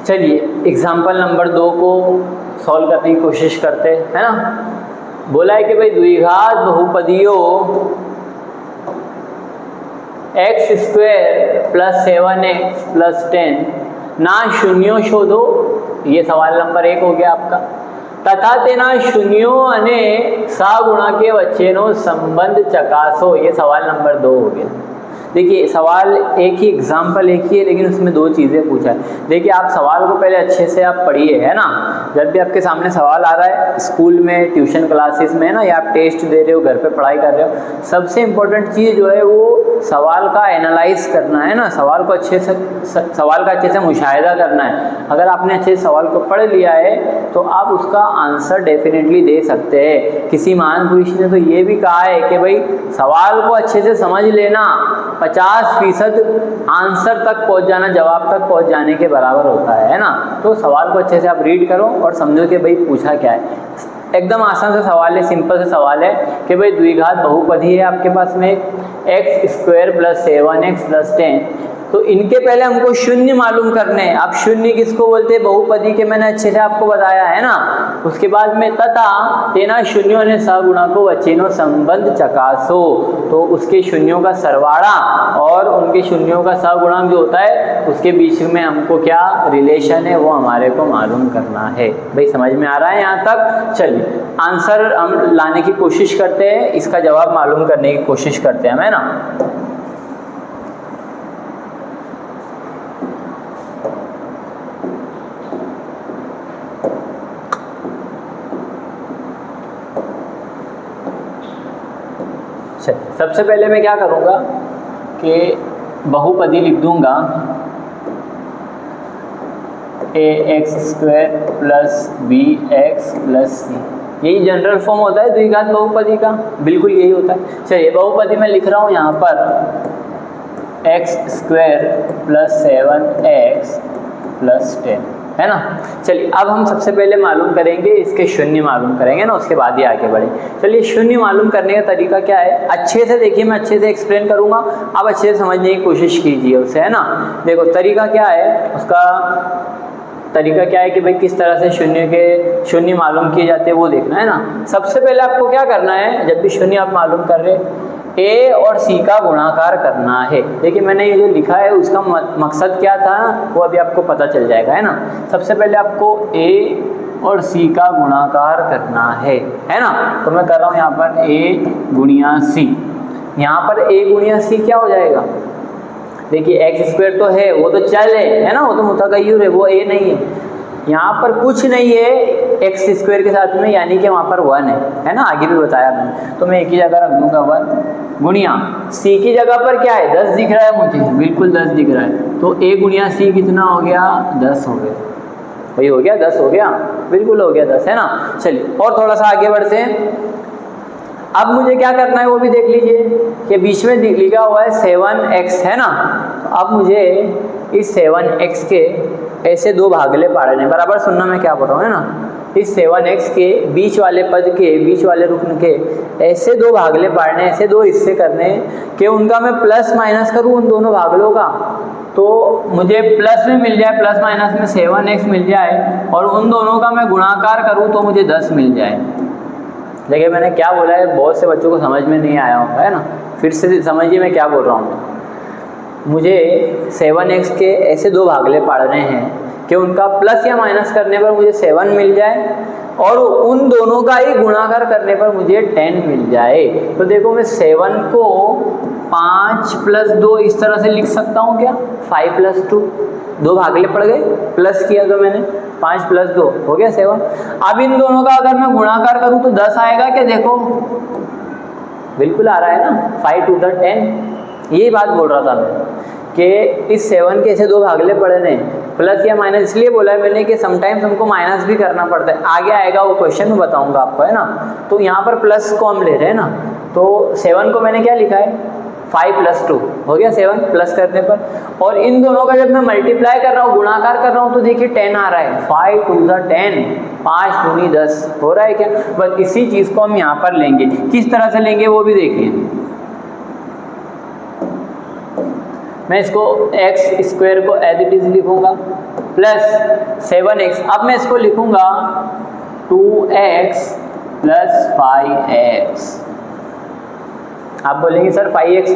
चलिए example number 2 को solve करने की कोशिश करते हैं, है ना। बोला है कि भाई द्विघात बहुपदियों x² + 7x + 10 ना शून्यों शोधो, ये सवाल नंबर 1 हो गया आपका। तथा तेना शून्यों अने सगुणके वच्चेनो संबंध चकासो, ये सवाल नंबर 2 हो गया। देखिए सवाल एक ही, एग्जाम्पल एक ही है, लेकिन उसमें 2 चीज़ें पूछा है। देखिए आप सवाल को पहले अच्छे से आप पढ़िए, है ना। जब भी आपके सामने सवाल आ रहा है स्कूल में, ट्यूशन क्लासेस में, है ना, या आप टेस्ट दे रहे हो, घर पे पढ़ाई कर रहे हो, सबसे इम्पोर्टेंट चीज़ जो है वो सवाल का एनालाइज करना है ना, सवाल को अच्छे से, सवाल का अच्छे से मुशाहिदा करना है। अगर आपने अच्छे से सवाल को पढ़ लिया है तो आप उसका आंसर डेफिनेटली दे सकते हैं। किसी महान पुरुष ने तो ये भी कहा है कि भाई सवाल को अच्छे से समझ लेना 50% आंसर तक पहुंच जाना, जवाब तक पहुंच जाने के बराबर होता है ना। तो सवाल को अच्छे से आप रीड करो और समझो कि भाई पूछा क्या है। एकदम आसान सा सवाल है, सिंपल सा सवाल है कि भाई द्विघात बहुपदी है आपके पास में x² + 7x + 10, तो इनके पहले हमको शून्य मालूम करने हैं। अब शून्य किसको बोलते हैं? बहुपदी के मैंने अच्छे से आपको बताया है ना। उसके बाद में तथा तेना शून्यों ने सगुणकों वच्चेनो संबंध चकासो, तो उसके शून्यों का सरवाड़ा और उनके शून्यों का सगुणक जो होता है उसके बीच में हमको क्या रिलेशन है वो हमारे को मालूम करना है। भाई समझ में आ रहा है यहाँ तक? चलिए आंसर हम लाने की कोशिश करते हैं, इसका जवाब मालूम करने की कोशिश करते हैं, है ना। सबसे पहले मैं क्या करूँगा कि बहुपदी लिख दूंगा ax² + bx + c, यही जनरल फॉर्म होता है द्विघात बहुपदी का, बिल्कुल यही होता है। चलिए बहुपदी में लिख रहा हूँ यहाँ पर x² + 7x + 10, है ना। चलिए अब हम सबसे पहले मालूम करेंगे इसके शून्य मालूम करेंगे ना, उसके बाद ही आगे बढ़े। चलिए शून्य मालूम करने का तरीका क्या है, अच्छे से देखिए, मैं अच्छे से एक्सप्लेन करूंगा, आप अच्छे से समझने की कोशिश कीजिए उसे, है ना। देखो तरीका क्या है, उसका तरीका क्या है कि भाई किस तरह से शून्य मालूम किए जाते हैं वो देखना है ना। सबसे पहले आपको क्या करना है, जब भी शून्य आप मालूम कर रहे a और c का गुणाकार करना है। देखिए मैंने ये जो लिखा है उसका मकसद क्या था वो अभी आपको पता चल जाएगा, है ना। सबसे पहले आपको a और c का गुणाकार करना है ना। तो मैं कर रहा हूँ यहाँ पर a × c, यहाँ पर a × c क्या हो जाएगा, देखिए x² तो है, वो तो चल है ना, वो तो मुतगय्यर है, वो a नहीं है। यहाँ पर कुछ नहीं है x² के साथ में, यानी कि वहाँ पर 1 है ना, आगे भी बताया मैंने। तो मैं एक ही जगह रख दूंगा 1 गुणिया c की जगह पर क्या है 10 दिख रहा है मुझे, बिल्कुल 10 दिख रहा है, तो a × c कितना हो गया 10 हो गया। वही हो गया 10 हो गया, बिल्कुल हो गया 10, है ना। चलिए और थोड़ा सा आगे बढ़ते हैं। अब मुझे क्या करना है वो भी देख लीजिए कि बीच में लिखा हुआ है 7x, है ना। तो अब मुझे इस 7x के ऐसे 2 भागले पाड़ने, बराबर सुनना मैं क्या बोल रहा हूँ, है ना। इस 7x के बीच वाले पद के, बीच वाले रुकन के ऐसे 2 भागले पाड़ने, ऐसे 2 हिस्से करने कि उनका मैं प्लस माइनस करूँ उन दोनों भागलों का, तो मुझे प्लस में मिल जाए, प्लस माइनस में 7x मिल जाए, और उन दोनों का मैं गुणाकार करूँ तो मुझे 10 मिल जाए। देखिए मैंने क्या बोला है, बहुत से बच्चों को समझ में नहीं आया होगा, है ना। फिर से समझिए मैं क्या बोल रहा हूँ। मुझे 7x के ऐसे 2 भागले पाड़ने हैं कि उनका प्लस या माइनस करने पर मुझे 7 मिल जाए और उन दोनों का ही गुणाकार करने पर मुझे 10 मिल जाए। तो देखो मैं 7 को 5 + 2 इस तरह से लिख सकता हूँ क्या, 5 + 2, 2 भागले पड़ गए, प्लस किया तो मैंने 5 + 2 हो गया 7। अब इन दोनों का अगर मैं गुणाकार करूँ तो 10 आएगा क्या, देखो बिल्कुल आ रहा है ना, 5 × 2 = 10। यही बात बोल रहा था मैं कि इस 7 के ऐसे 2 भागले पड़े ने, प्लस या माइनस इसलिए बोला है मैंने कि समटाइम्स हमको माइनस भी करना पड़ता है, आगे आएगा वो क्वेश्चन में बताऊंगा आपको, है ना। तो यहाँ पर प्लस को हम ले रहे हैं ना, तो 7 को मैंने क्या लिखा है 5 + 2 हो गया 7 प्लस करने पर, और इन दोनों का जब मैं मल्टीप्लाई कर रहा हूँ, गुणाकार कर रहा हूँ, तो देखिए 10 आ रहा है, 5 × 2 = 10, 5 × 10 हो रहा है क्या। बस इसी चीज़ को हम यहाँ पर लेंगे, किस तरह से लेंगे वो भी देखिए। मैं इसको x² को एज इट इज लिखूंगा, प्लस 7x। अब मैं इसको लिखूंगा 2x प्लस 5x। आप बोलेंगे सर 5x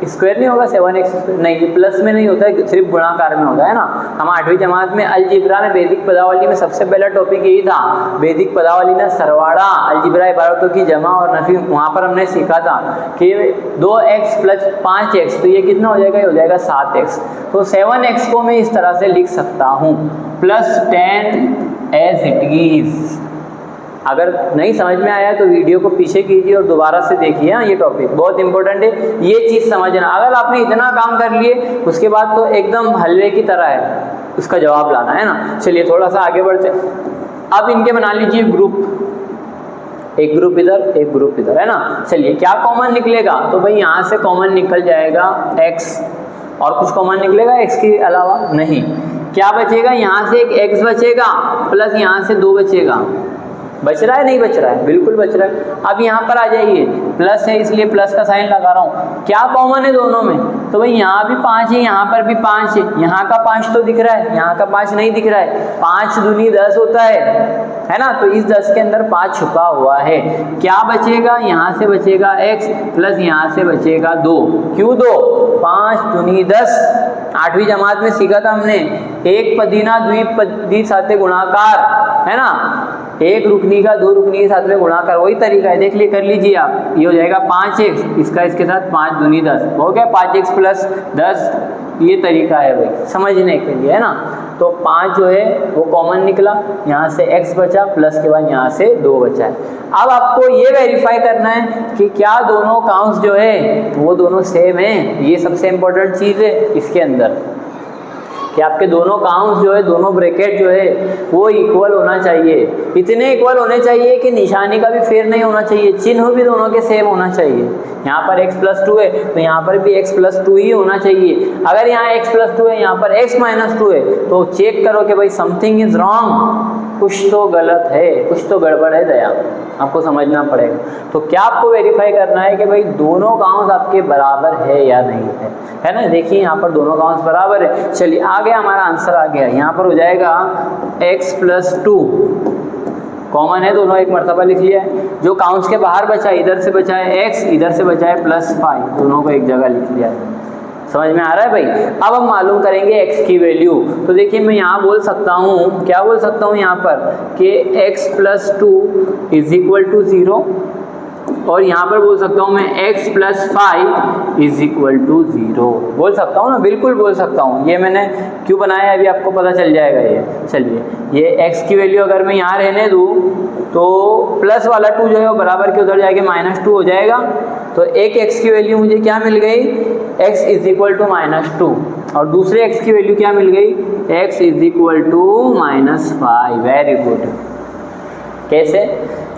स्क्वायर नहीं होगा 7x स्क्वायर? नहीं, ये प्लस में नहीं होता है, सिर्फ गुणाकार में होता है ना। हम 8वीं जमात में अलजिब्रा में वैदिक पदावली में सबसे पहला टॉपिक यही था। वैदिक पदावली में सरवाड़ा अलजिब्रा इबारतों की जमा और नफी, वहाँ पर हमने सीखा था कि 2x प्लस 5x, तो ये कितना हो जाएगा? ये हो जाएगा 7x। तो 7x को मैं इस तरह से लिख सकता हूँ प्लस 10 एज इट इज। अगर नहीं समझ में आया तो वीडियो को पीछे कीजिए और दोबारा से देखिए। ये टॉपिक बहुत इंपॉर्टेंट है, ये चीज़ समझना। अगर आपने इतना काम कर लिए उसके बाद तो एकदम हलवे की तरह है उसका जवाब लाना, है ना। चलिए थोड़ा सा आगे बढ़ते। अब इनके बना लीजिए ग्रुप, एक ग्रुप इधर एक ग्रुप इधर, है ना। चलिए क्या कॉमन निकलेगा? तो भाई यहाँ से कॉमन निकल जाएगा x, और कुछ कॉमन निकलेगा x के अलावा? नहीं। क्या बचेगा? यहाँ से एक x बचेगा प्लस यहाँ से 2 बचेगा। बच रहा है नहीं बच रहा है? बिल्कुल बच रहा है। अब यहाँ पर आ जाइए, प्लस है इसलिए प्लस का साइन लगा रहा हूँ। क्या कॉमन है दोनों में? तो भाई यहाँ भी 5 है, यहाँ पर भी 5 है। यहाँ का 5 तो दिख रहा है, यहाँ का 5 नहीं दिख रहा है। 5 दूनी 10 होता है ना। तो इस 10 के अंदर 5 छुपा हुआ है। क्या बचेगा? यहाँ से बचेगा x प्लस यहाँ से बचेगा 2। क्यों 2? 5 दूनी 10। 8वीं जमात में सीखा था हमने, एक पदीना द्विपदी साथे गुणाकार, है ना। एक रुकनी का 2 रुकनी के साथ में गुणाकार, वही तरीका है। देख लिए, कर लीजिए आप। ये हो जाएगा 5x, इसका इसके साथ 5 दूनी 10 हो गया 5x प्लस 10। ये तरीका है भाई समझने के लिए, है ना। तो 5 जो है वो कॉमन निकला, यहाँ से x बचा प्लस के बाद यहाँ से 2 बचा है। अब आपको ये वेरीफाई करना है कि क्या दोनों काउंट्स जो है वो दोनों सेम है। ये सबसे इम्पोर्टेंट चीज़ है इसके अंदर, कि आपके दोनों काउंट्स जो है, दोनों ब्रैकेट जो है वो इक्वल होना चाहिए। इतने इक्वल होने चाहिए कि निशानी का भी फेर नहीं होना चाहिए, चिन्ह भी दोनों के सेम होना चाहिए। यहाँ पर x प्लस 2 है तो यहाँ पर भी x प्लस 2 ही होना चाहिए। अगर यहाँ x प्लस 2 है, यहाँ पर x माइनस 2 है, तो चेक करो कि भाई समथिंग इज रॉन्ग, कुछ तो गलत है, कुछ तो गड़बड़ है दया, आपको समझना पड़ेगा। तो क्या आपको वेरीफाई करना है कि भाई दोनों काउंट्स आपके बराबर है या नहीं है ना। देखिए यहाँ पर दोनों काउंट्स बराबर है। चलिए आ गया हमारा आंसर, आ गया। यहाँ पर हो जाएगा x प्लस 2, कॉमन है दोनों, एक मरतबा लिख लिया है। जो काउंट्स के बाहर बचा, इधर से बचा है x, इधर से बचा है प्लस 5, दोनों को एक जगह लिख लिया है। समझ में आ रहा है भाई। अब हम मालूम करेंगे x की वैल्यू। तो देखिए मैं यहाँ बोल सकता हूँ, क्या बोल सकता हूँ यहाँ पर कि x plus 2 is equal to 0, और यहाँ पर बोल सकता हूँ मैं x plus 5 is equal to 0। बोल सकता हूँ ना, बिल्कुल बोल सकता हूँ। ये मैंने क्यों बनाया है अभी आपको पता चल जाएगा ये। चलिए ये x की वैल्यू अगर मैं यहाँ रहने दूँ तो प्लस वाला 2 जो है वो बराबर के उधर जाके -2 हो जाएगा। तो एक x की वैल्यू मुझे क्या मिल गई? x इज इक्वल टू -2, और दूसरे x की वैल्यू क्या मिल गई? x is equal to -5। Very good. कैसे?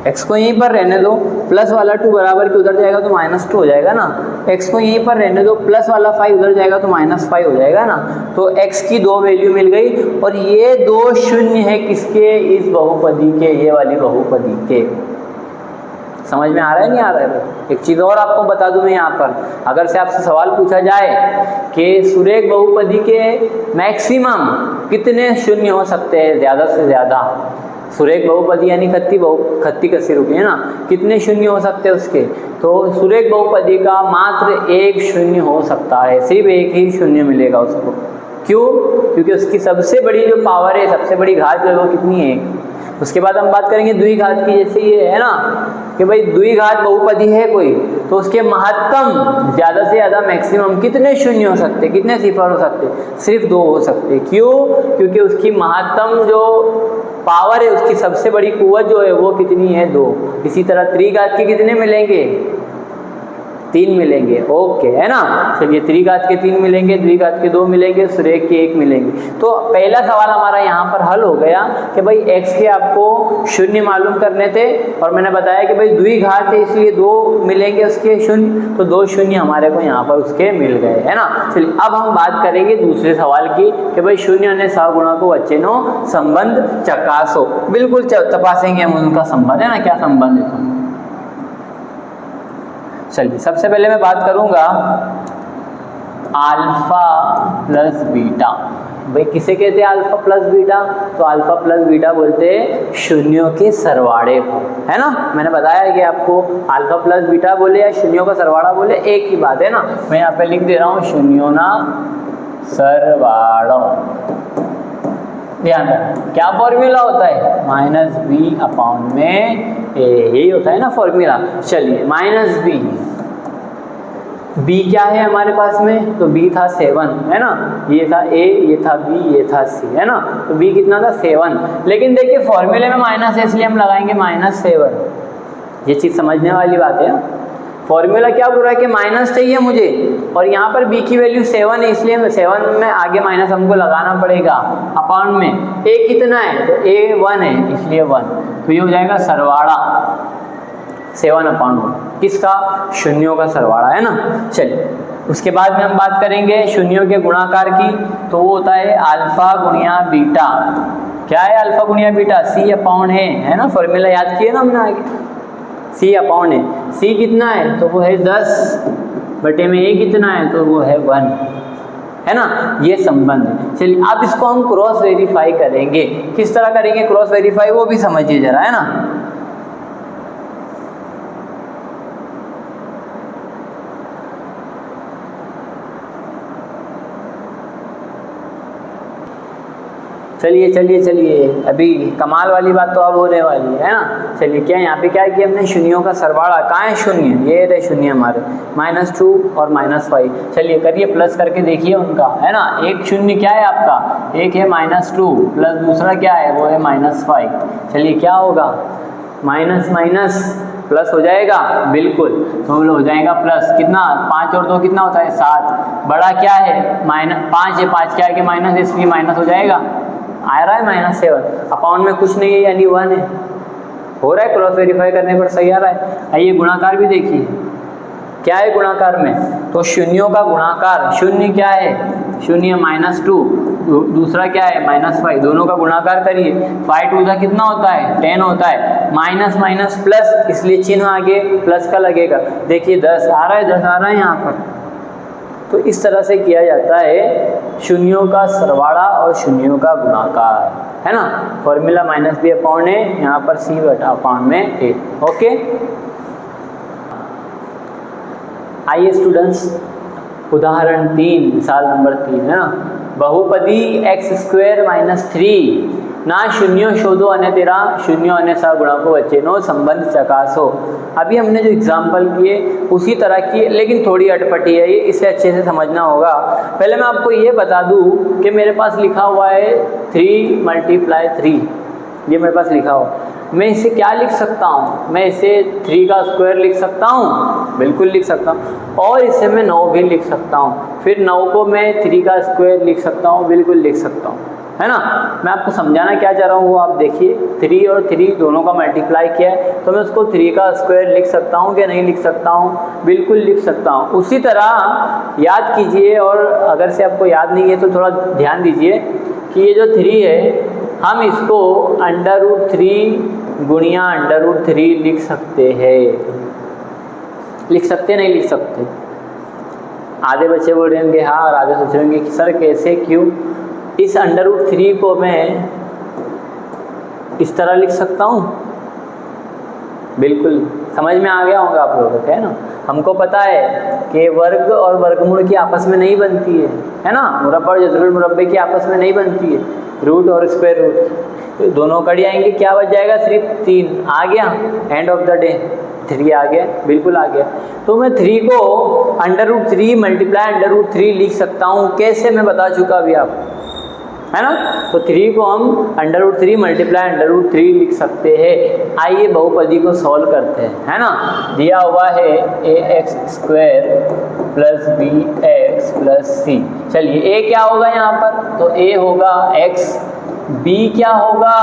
x को यहीं पर रहने दो, प्लस वाला 2 बराबर के उधर जाएगा तो -2 हो जाएगा ना। x को यहीं पर रहने दो, प्लस वाला 5 उधर जाएगा तो -5 हो जाएगा ना। तो x की 2 वैल्यू मिल गई, और ये 2 शून्य है किसके? इस बहुपदी के, ये वाली बहुपदी के। समझ में आ रहा है नहीं आ रहा है? एक चीज़ और आपको बता दूं मैं यहाँ पर, अगर से आपसे सवाल पूछा जाए कि सुरेख बहुपदी के मैक्सिमम कितने शून्य हो सकते हैं, ज़्यादा से ज़्यादा, सुरेख बहुपदी यानी खत्ती कसी रुकी है ना, कितने शून्य हो सकते हैं उसके? तो सुरेख बहुपदी का मात्र 1 शून्य हो सकता है, सिर्फ 1 ही शून्य मिलेगा उसको। क्यों? क्योंकि उसकी सबसे बड़ी जो पावर है, सबसे बड़ी घात जो है वो कितनी है? उसके बाद हम बात करेंगे द्विघात की। जैसे ये है ना कि भाई द्विघात बहुपदी है कोई, तो उसके महत्तम ज़्यादा से ज़्यादा मैक्सिमम कितने शून्य हो सकते, कितने सिफर हो सकते? सिर्फ 2 हो सकते। क्यों? क्योंकि उसकी महत्तम जो पावर है, उसकी सबसे बड़ी कुव्वत जो है वो कितनी है? 2। इसी तरह त्रिघात के कितने मिलेंगे? 3 मिलेंगे। ओके, है ना। चलिए त्रिघात के 3 मिलेंगे, द्विघात के 2 मिलेंगे, सुरेख के 1 मिलेंगे। तो पहला सवाल हमारा यहाँ पर हल हो गया कि भाई x के आपको शून्य मालूम करने थे, और मैंने बताया कि भाई द्विघात है इसलिए 2 मिलेंगे उसके शून्य, तो 2 शून्य हमारे को यहाँ पर उसके मिल गए, है ना। चलिए अब हम बात करेंगे दूसरे सवाल की कि भाई शून्य અને સહગુણકો વચ્ચેનો संबंध चकासो। बिल्कुल तपासेंगे हम उनका संबंध, है ना, क्या संबंध है। चलिए सबसे पहले मैं बात करूंगा अल्फा प्लस बीटा। भाई किसे कहते हैं अल्फा प्लस बीटा? तो अल्फा प्लस बीटा बोलते हैं शून्यों के सरवाड़े को, है ना। मैंने बताया कि आपको अल्फा प्लस बीटा बोले या शून्यों का सरवाड़ा बोले एक ही बात है ना। मैं यहाँ पे लिख दे रहा हूँ शून्यों ना सरवाड़ो। ध्यान रखना क्या फॉर्मूला होता है, माइनस बी अपॉन में ए, यही होता है ना फॉर्मूला। चलिए माइनस बी, बी क्या है हमारे पास में, तो बी था 7, है ना। ये था ए, ये था बी, ये था सी, है ना। तो बी कितना था 7, लेकिन देखिए फॉर्मूले में माइनस है इसलिए हम लगाएंगे -7। ये चीज़ समझने वाली बात है। फॉर्मूला क्या बोल रहा है कि माइनस चाहिए मुझे, और यहाँ पर बी की वैल्यू 7 है इसलिए 7 में आगे माइनस हमको लगाना पड़ेगा। अपॉन में ए कितना है, तो ए 1 है इसलिए 1, तो ये हो जाएगा सरवाड़ा 7/1 किसका, शून्यों का सरवाड़ा, है ना। चलिए उसके बाद में हम बात करेंगे शून्यों के गुणाकार की, तो वो होता है अल्फा गुणिया बीटा। क्या है अल्फा गुणिया बीटा, C/A, है ना। फॉर्मूला याद किए ना हमने आगे, C/A। C कितना है, तो वो है 10 बटे में A कितना है, तो वो है 1, है ना। ये संबंध है। चलिए अब इसको हम क्रॉस वेरीफाई करेंगे। किस तरह करेंगे क्रॉस वेरीफाई, वो भी समझिए जरा, है ना। चलिए चलिए चलिए, अभी कमाल वाली बात तो अब होने वाली है ना। चलिए क्या यहाँ पे क्या किया हमने, शून्यों का सरवाड़ा। कहाँ है शून्य, ये रहे शून्य हमारे, -2 और -5। चलिए करिए प्लस करके देखिए उनका, है ना। एक शून्य क्या है आपका, एक है -2 प्लस दूसरा क्या है, वो है -5। चलिए क्या होगा, माइनस माइनस प्लस हो जाएगा, बिल्कुल। तो हो जाएगा प्लस कितना, 5 और 2 कितना होता है 7। बड़ा क्या है, -5 है, 5 क्या है कि माइनस, इसलिए माइनस हो जाएगा, आ रहा है -7। अपॉन में कुछ नहीं है यानी 1 है, हो रहा है। क्रॉस वेरीफाई करने पर सही आ रहा है। आइए गुणाकार भी देखिए, क्या है गुणाकार में, तो शून्यों का गुणाकार, शून्य क्या है, शून्य -2, दूसरा क्या है -5, दोनों का गुणाकार करिए। 5 2 का कितना होता है 10 होता है, माइनस माइनस प्लस, इसलिए चिन्ह आगे प्लस का लगेगा। देखिए 10 आ रहा है, 10 आ रहा है यहाँ पर। तो इस तरह से किया जाता है शून्यों का सरवाड़ा और शून्यों का गुणाकार, है ना। फॉर्मूला -B/A, यहाँ पर C/A। ओके, आइए स्टूडेंट्स उदाहरण 3, मिसाल नंबर 3, है ना। बहुपदी x² - 3 ना शून्यों शोधो અને तेरा शून्यों અને सगुणकों वच्चेनो संबंध चकासो। अभी हमने जो एग्जाम्पल किए उसी तरह की, लेकिन थोड़ी अटपटी है ये, इसे अच्छे से समझना होगा। पहले मैं आपको ये बता दूं कि मेरे पास लिखा हुआ है 3 × 3, ये मेरे पास लिखा हुआ। मैं इसे क्या लिख सकता हूँ, मैं इसे 3 का स्क्वायर लिख सकता हूँ, बिल्कुल लिख सकता हूँ। और इसे मैं 9 भी लिख सकता हूँ, फिर 9 को मैं 3 का स्क्वायर लिख सकता हूँ, बिल्कुल लिख सकता हूँ, है ना। मैं आपको समझाना क्या चाह रहा हूँ वो आप देखिए। 3 और 3 दोनों का मल्टीप्लाई किया है, तो मैं उसको 3 का स्क्वायर लिख सकता हूँ कि नहीं लिख सकता हूँ, बिल्कुल लिख सकता हूँ। उसी तरह याद कीजिए, और अगर से आपको याद नहीं है तो थोड़ा ध्यान दीजिए कि ये जो 3 है, हम इसको √3 गुणिया √3 लिख सकते हैं। लिख सकते नहीं लिख सकते, आधे बच्चे बोल रहे होंगे हाँ, और आधे सोच रहे होंगे कि सर कैसे, क्यों। इस √3 को मैं इस तरह लिख सकता हूँ, बिल्कुल समझ में आ गया होगा आप लोगों को, है ना। हमको पता है कि वर्ग और वर्गमूल की आपस में नहीं बनती है ना। मुरब्बा और जज़रुल मुरब्बे की आपस में नहीं बनती है, रूट और स्क्वायर रूट, तो दोनों कड़ी आएंगे, क्या बच जाएगा, सिर्फ 3 आ गया। एंड ऑफ द डे 3 आ गया, बिल्कुल आ गया। तो मैं 3 को √3 मल्टीप्लाई √3 लिख सकता हूँ। कैसे, मैं बता चुका अभी आप, है ना। तो 3 को हम √3 मल्टीप्लाई √3 लिख सकते हैं। आइए बहुपदी को सॉल्व करते हैं, है ना। दिया हुआ है ax² + bx + c। चलिए a क्या होगा यहाँ पर, तो a होगा x, b क्या होगा,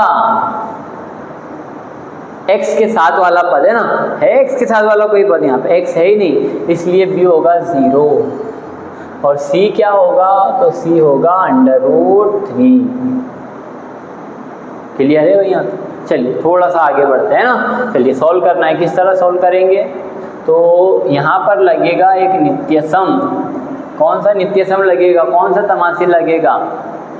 x के साथ वाला पद है ना, है x के साथ वाला कोई पद, यहाँ पे x है ही नहीं, इसलिए b होगा 0। और c क्या होगा, तो c होगा √3। क्लियर है भैया। चलिए थोड़ा सा आगे बढ़ते हैं ना। चलिए सॉल्व करना है, किस तरह सॉल्व करेंगे, तो यहाँ पर लगेगा एक नित्य सम। कौन सा नित्य सम लगेगा, कौन सा तमाशील लगेगा।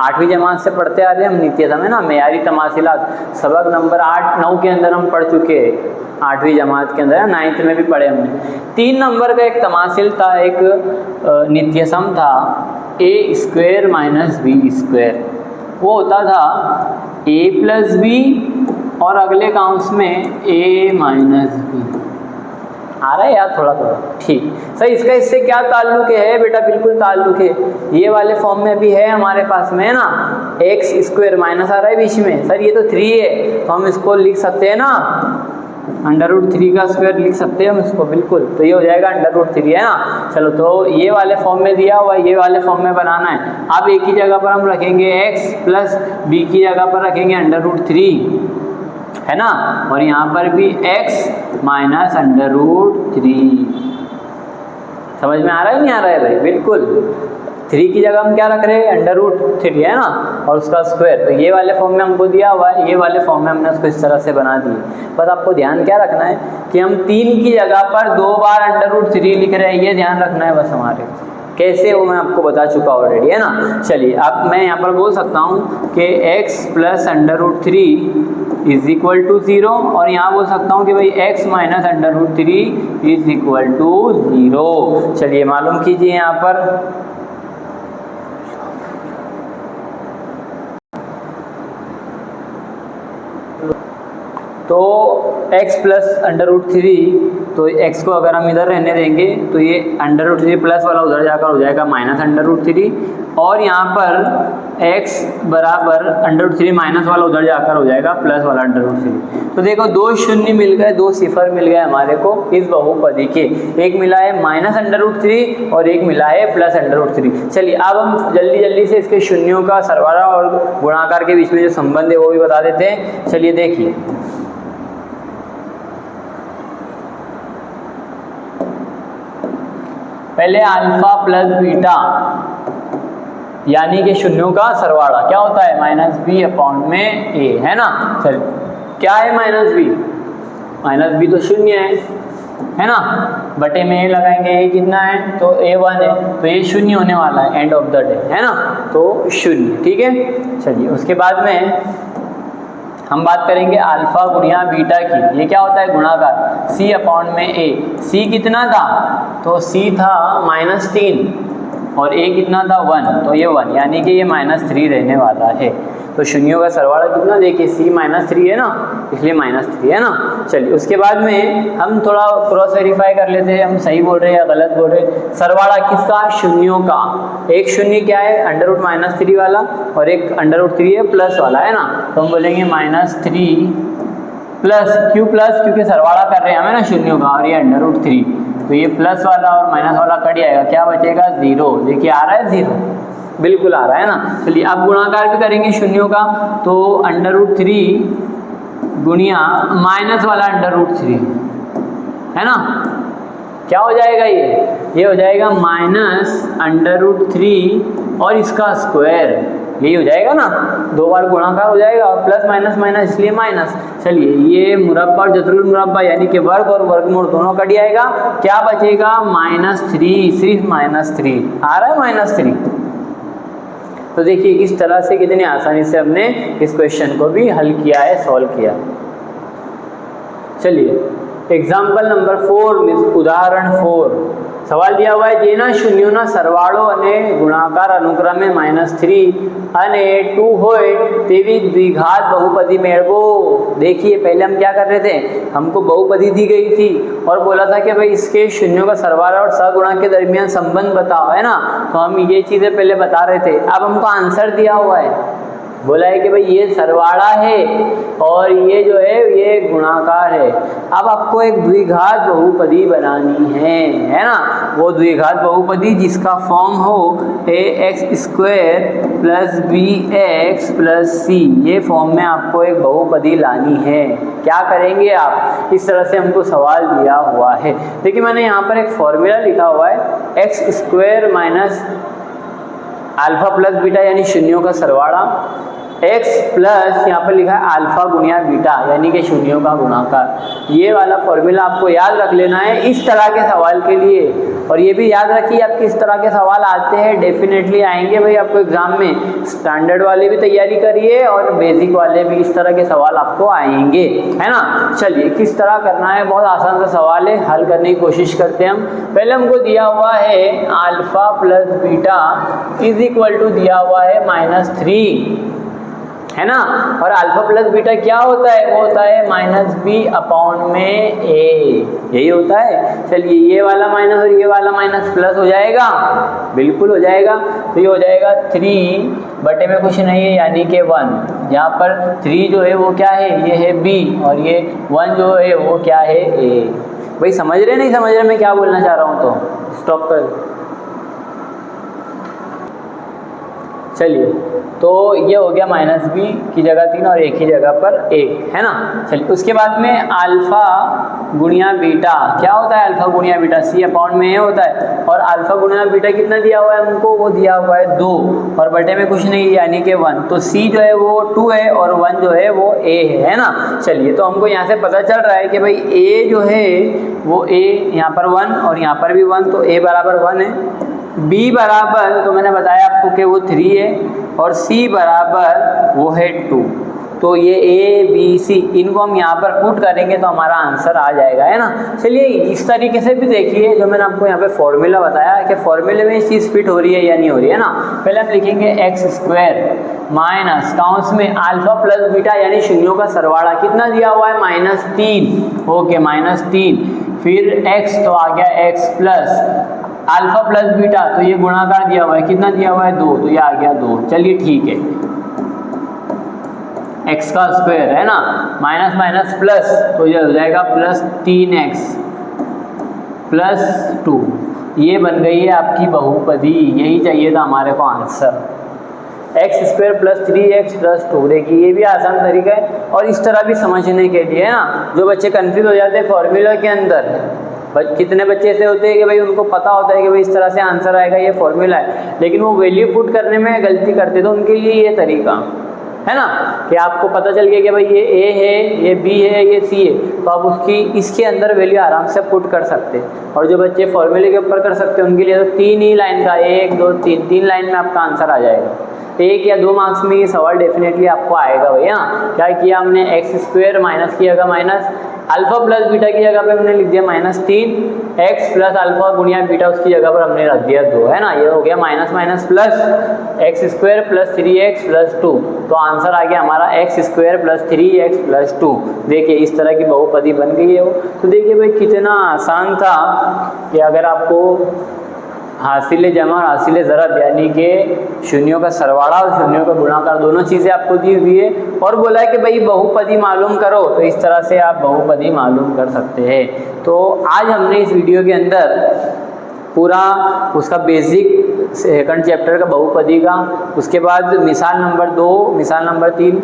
8वीं जमात से पढ़ते आ रहे हैं हम नित्य सम, है ना, मेयारी तमाशीलात, सबक नंबर 8-9 के अंदर हम पढ़ चुके हैं, 8वीं जमात के अंदर, 9th में भी पढ़े हमने। 3 नंबर का एक तमाशील था, एक नित्य सम था, a² - b²। वो होता था a + b और अगले काउंट्स में a - b। आ रहा है यार थोड़ा थोड़ा, ठीक सर। इसका इससे क्या ताल्लुक है बेटा, बिल्कुल ताल्लुक है, ये वाले फॉर्म में भी है हमारे पास में, है ना, x² माइनस आ रहा है बीच में, सर ये तो 3 है, तो हम इसको लिख सकते हैं ना, √3 का स्क्वायर लिख सकते हैं हम इसको, बिल्कुल। तो ये हो जाएगा √3, है ना। चलो, तो ये वाले फॉर्म में दिया हुआ है, ये वाले फॉर्म में बनाना है। अब एक ही जगह पर हम रखेंगे x + b की जगह पर रखेंगे √3, है ना, और यहाँ पर भी x - √3। समझ में आ रहा है नहीं आ रहा है भाई, बिल्कुल। 3 की जगह हम क्या रख रहे हैं, √3, है ना, और उसका स्क्वायर। तो ये वाले फॉर्म में हमको दिया हुआ है, ये वाले फॉर्म में हमने उसको इस तरह से बना दी। बस आपको ध्यान क्या रखना है कि हम 3 की जगह पर 2 बार √3 लिख रहे हैं, ये ध्यान रखना है बस हमारे। कैसे, वो मैं आपको बता चुका ऑलरेडी, है ना। चलिए, अब मैं यहाँ पर बोल सकता हूँ कि x + √3 = 0, और यहाँ बोल सकता हूँ कि भाई x - √3 = 0। चलिए मालूम कीजिए यहाँ पर, तो x + √3, तो x को अगर हम इधर रहने देंगे तो ये √3 प्लस वाला उधर जाकर हो जाएगा -√3, और यहाँ पर x बराबर √3 माइनस वाला उधर जाकर हो जाएगा प्लस वाला √3। तो देखो 2 शून्य मिल गए, 2 सिफर मिल गए हमारे को इस बहुपदी के, एक मिला है -√3 और एक मिला है +√3। चलिए अब हम जल्दी से इसके शून्यों का सरवाला और गुणाकार के बीच में जो संबंध है वो भी बता देते हैं। चलिए देखिए, पहले अल्फा + बीटा यानी कि शून्यों का सरवाला क्या होता है, -b/a, है ना। चल, क्या है -b तो शून्य है ना, बटे में a लगाएंगे, a कितना है, तो a1 है, तो ये शून्य होने वाला है एंड ऑफ द डे, है ना, तो 0, ठीक है। चलिए उसके बाद में हम बात करेंगे अल्फा गुणिया बीटा की, ये क्या होता है, गुणाकार, c/a। c कितना था, तो c था -3 और a कितना था 1, तो ये 1, यानी कि ये -3 रहने वाला है। तो शून्यों का सरवाला कितना, देखिए c -3 है ना, इसलिए -3 है ना। चलिए उसके बाद में हम थोड़ा क्रॉस वेरीफाई कर लेते हैं, हम सही बोल रहे हैं या गलत बोल रहे हैं। सरवाला किसका, शून्यों का। एक शून्य क्या है, √-3 वाला, और एक √3 है प्लस वाला, है ना। तो हम बोलेंगे -3 प्लस, क्यों प्लस, क्योंकि सरवाला कर रहे हैं हमें ना शून्यों का, और ये √3, तो ये प्लस वाला और माइनस वाला कट जाएगा, क्या बचेगा, 0। देखिए आ रहा है 0, बिल्कुल आ रहा है ना। चलिए अब गुणाकार भी करेंगे शून्यों का, तो √3 गुणिया माइनस वाला √3, है ना, क्या हो जाएगा, ये हो जाएगा -√3 और इसका स्क्वायर, यही हो जाएगा ना, 2 बार गुणाकार हो जाएगा, और प्लस माइनस माइनस इसलिए माइनस। चलिए ये मुरब्बा और जतरुल मुरब्बा यानी कि वर्ग और वर्गमूल दोनों कट जाएगा, क्या बचेगा, -3, सिर्फ -3 आ रहा है, -3। तो देखिए इस तरह से कितनी आसानी से हमने इस क्वेश्चन को भी हल किया है, सॉल्व किया। चलिए एग्जाम्पल नंबर 4, उदाहरण 4, सवाल दिया हुआ है, જેના શૂન્યોના સરવાળો અને ગુણાકાર અનુક્રમે -3 અને 2 હોય તેવી દ્વિઘાત बहुपदी મેળવો। देखिए पहले हम क्या कर रहे थे, हमको बहुपदी दी गई थी और बोला था कि भाई इसके शून्यों का सरवाला और सगुणक के दरमियान संबंध बताओ, है ना। तो हम ये चीज़ें पहले बता रहे थे। अब हमको आंसर दिया हुआ है, बोला है कि भाई ये सरवाड़ा है और ये जो है ये गुणाकार है। अब आपको एक द्विघात बहुपदी बनानी है ना। वो द्विघात बहुपदी जिसका फॉर्म हो ax² + bx + c, ये फॉर्म में आपको एक बहुपदी लानी है। क्या करेंगे आप, इस तरह से हमको सवाल दिया हुआ है। देखिए मैंने यहाँ पर एक फॉर्मूला लिखा हुआ है, x² - अल्फा प्लस बीटा यानी शून्यों का सरवाड़ा, x प्लस यहाँ पर लिखा है अल्फा गुणिया बीटा यानी कि शून्यों का गुणाकार। ये वाला फॉर्मूला आपको याद रख लेना है इस तरह के सवाल के लिए। और ये भी याद रखिए आपके इस तरह के सवाल आते हैं, डेफिनेटली आएंगे भाई आपको एग्जाम में। स्टैंडर्ड वाले भी तैयारी करिए और बेसिक वाले भी, इस तरह के सवाल आपको आएंगे, है ना। चलिए किस तरह करना है, बहुत आसान सा सवाल है, हल करने की कोशिश करते हैं हम। पहले हमको दिया हुआ है alpha plus beta is equal to दिया हुआ है -3, है ना। और अल्फा प्लस बीटा क्या होता है, वो होता है -b/a, यही होता है। चलिए ये वाला माइनस और ये वाला माइनस प्लस हो जाएगा, बिल्कुल हो जाएगा। तो ये हो जाएगा 3 बटे में कुछ नहीं है यानी कि 1। यहाँ पर 3 जो है वो क्या है, ये है b, और ये 1 जो है वो क्या है, a। भाई समझ रहे नहीं समझ रहे मैं क्या बोलना चाह रहा हूँ, तो स्टॉप कर। चलिए तो ये हो गया -b की जगह 3 और एक ही जगह पर 1, है ना। चलिए उसके बाद में अल्फा गुणिया बीटा क्या होता है, अल्फा गुणिया बीटा c/a होता है। और अल्फा गुणिया बीटा कितना दिया हुआ है हमको, वो दिया हुआ है 2 और बटे में कुछ नहीं यानी कि 1। तो c जो है वो 2 है और 1 जो है वो a है ना। चलिए तो हमको यहाँ से पता चल रहा है कि भाई a जो है वो a, यहाँ पर 1 और यहाँ पर भी 1, तो a बराबर 1 है। b बराबर तो मैंने बताया आपको कि वो 3 है और c बराबर वो है 2। तो ये a b c इनको हम यहाँ पर पुट करेंगे तो हमारा आंसर आ जाएगा, है ना। चलिए इस तरीके से भी देखिए, जो मैंने आपको यहाँ पे फॉर्मूला बताया कि फॉर्मूले में ये चीज़ फिट हो रही है या नहीं हो रही है ना। पहले हम लिखेंगे x² माइनस काउंस में अल्फा प्लस बीटा यानी शून्यों का सरवाड़ा कितना दिया हुआ है, -3, ओके -3। फिर x तो आ गया x plus alpha plus beta, तो ये गुणाकार दिया हुआ है, कितना दिया हुआ है 2, तो ये आ गया 2। चलिए ठीक है, x का स्क्वायर है ना, माइनस माइनस प्लस, तो ये हो जाएगा +3x प्लस 2। ये बन गई है आपकी बहुपदी, यही चाहिए था हमारे को आंसर, x² + 3x + 2। देखिए ये भी आसान तरीका है और इस तरह भी समझने के लिए, है ना। जो बच्चे कंफ्यूज हो जाते हैं फॉर्मूला के अंदर, कितने बच्चे ऐसे होते हैं कि भाई उनको पता होता है कि भाई इस तरह से आंसर आएगा, ये फॉर्मूला है, लेकिन वो वैल्यू पुट करने में गलती करते, तो उनके लिए ये तरीका है ना कि आपको पता चल गया कि भाई ये a है, ये b है, ये c है, तो आप उसकी इसके अंदर वैल्यू आराम से पुट कर सकते हैं। और जो बच्चे फॉर्मूले के ऊपर कर सकते हैं उनके लिए तो 3 ही लाइन का 1 2 3 लाइन में आपका आंसर आ जाएगा। 1 या 2 मार्क्स में ये सवाल डेफिनेटली आपको आएगा भैया। क्या किया हमने, x² माइनस की जगह माइनस, अल्फा प्लस बीटा की जगह पे हमने लिख दिया -3, x प्लस अल्फा गुणिया बीटा उसकी जगह पर हमने रख दिया 2, है ना। ये हो गया minus minus plus, x² + 3x + 2, तो आंसर आ गया हमारा x² + 3x + 2। देखिए इस तरह की बहुपदी बन गई है वो। तो देखिए भाई कितना आसान था कि अगर आपको हासिल जमा और हासिल ज़रब यानी कि शून्यों का सरवाड़ा और शून्यों का गुणाकार दोनों चीज़ें आपको दी हुई है और बोला है कि भाई बहुपदी मालूम करो, तो इस तरह से आप बहुपदी मालूम कर सकते हैं। तो आज हमने इस वीडियो के अंदर पूरा उसका बेसिक सेकंड चैप्टर का बहुपदी का, उसके बाद मिसाल नंबर 2, मिसाल नंबर 3,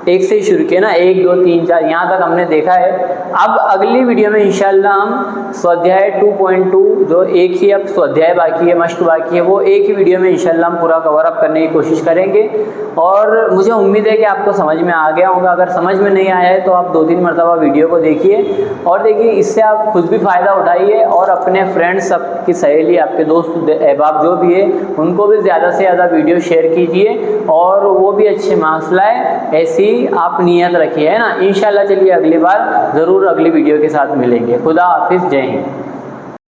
एक से ही शुरू किया ना, 1 2 3 4 यहाँ तक हमने देखा है। अब अगली वीडियो में इंशाल्लाह हम स्वाध्याय 2.2 जो एक ही अब स्वाध्याय बाकी है, मश्क बाकी है, वो एक ही वीडियो में इंशाल्लाह हम पूरा कवर अप करने की कोशिश करेंगे। और मुझे उम्मीद है कि आपको समझ में आ गया होगा। अगर समझ में नहीं आया है तो आप 2-3 मरतबा वीडियो को देखिए और देखिए इससे आप खुद भी फ़ायदा उठाइए और अपने फ्रेंड्स, आपकी सहेली, आपके दोस्त अहबाब जो भी है उनको भी ज़्यादा से ज़्यादा वीडियो शेयर कीजिए और वो भी अच्छे मार्क्स लाए, ऐसी आप नियत रखिए, है ना। इंशाल्लाह चलिए अगली बार ज़रूर अगली वीडियो के साथ मिलेंगे। खुदा हाफिज़, जय हिंद।